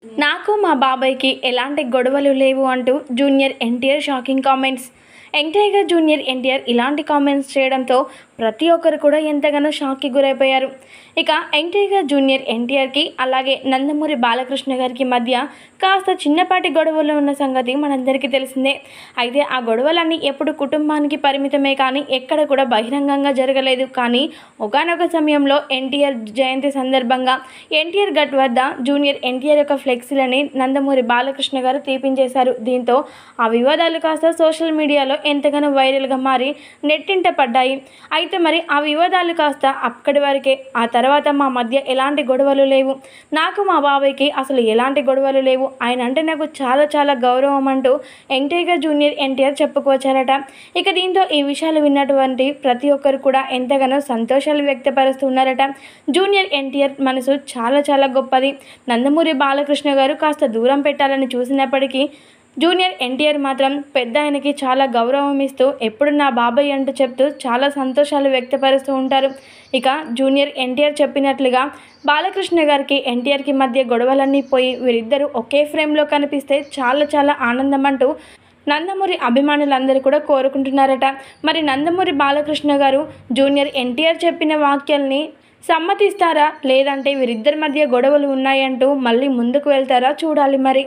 నాకు మా బాబాయ్‌కి ఎలాంటి గొడవలు లేవు అంటూ junior NTR shocking comments. Junior NTR ఇలాంటి కామెంట్స్ చేయడంతో ప్రతి ఒక్కరు కూడా ఎంతగానో షాక్‌కి గురైపోయారు. ఇక జూనియర్ ఎన్టీఆర్‌కి అలాగే నందమూరి బాలకృష్ణ గారికి మధ్య కాస్త చిన్నపాటి గొడవలు ఉన్న సంగతి మనందరికీ తెలిసిందే. అయితే ఆ గొడవలన్నీ ఎప్పుడు కుటుంబానికి పరిమితమే కానీ ఎక్కడ కూడా బహిరంగంగా జరగలేదు. కానీ ఒకానొక సమయంలో ఎన్టీఆర్ జయంతి సందర్భంగా ఎన్టీఆర్ గట్ వద్ద జూనియర్ ఎన్టీఆర్ యొక్క ఫ్లెక్సీలని నందమూరి బాలకృష్ణ గారు తీపించేశారు. దీంతో ఆ వివాదాలు కాస్త సోషల్ మీడియాలో ఎంతగానో వైరల్గా మారి నెట్టింట పడ్డాయి. అయితే మరి ఆ వివాదాలు కాస్త అక్కడి వరకే. ఆ తర్వాత మా మధ్య ఎలాంటి గొడవలు లేవు, నాకు మా బాబాయ్‌కి అసలు ఎలాంటి గొడవలు లేవు, ఆయన అంటే నాకు చాలా చాలా గౌరవం అంటూ జూనియర్ ఎన్టీఆర్ చెప్పుకొచ్చారట. ఇక దీంతో ఈ విషయాలు విన్నటువంటి ప్రతి ఒక్కరు కూడా ఎంతగానో సంతోషాలు వ్యక్తపరుస్తున్నారట. జూనియర్ ఎన్టీఆర్ మనసు చాలా చాలా గొప్పది. నందమూరి బాలకృష్ణ గారు కాస్త దూరం పెట్టాలని చూసినప్పటికీ జూనియర్ ఎన్టీఆర్ మాత్రం పెద్ద ఆయనకి చాలా గౌరవం ఇస్తూ ఎప్పుడు నా బాబాయ్ అంటూ చెప్తూ చాలా సంతోషాలు వ్యక్తపరుస్తూ ఉంటారు. ఇక జూనియర్ ఎన్టీఆర్ చెప్పినట్లుగా బాలకృష్ణ గారికి ఎన్టీఆర్కి మధ్య గొడవలన్నీ పోయి వీరిద్దరూ ఒకే ఫ్రేమ్లో కనిపిస్తే చాలా చాలా ఆనందం అంటూ నందమూరి అభిమానులందరూ కూడా కోరుకుంటున్నారట. మరి నందమూరి బాలకృష్ణ గారు జూనియర్ ఎన్టీఆర్ చెప్పిన వాక్యాల్ని సమ్మతిస్తారా, లేదంటే వీరిద్దరి మధ్య గొడవలు ఉన్నాయంటూ మళ్ళీ ముందుకు వెళ్తారా చూడాలి మరి.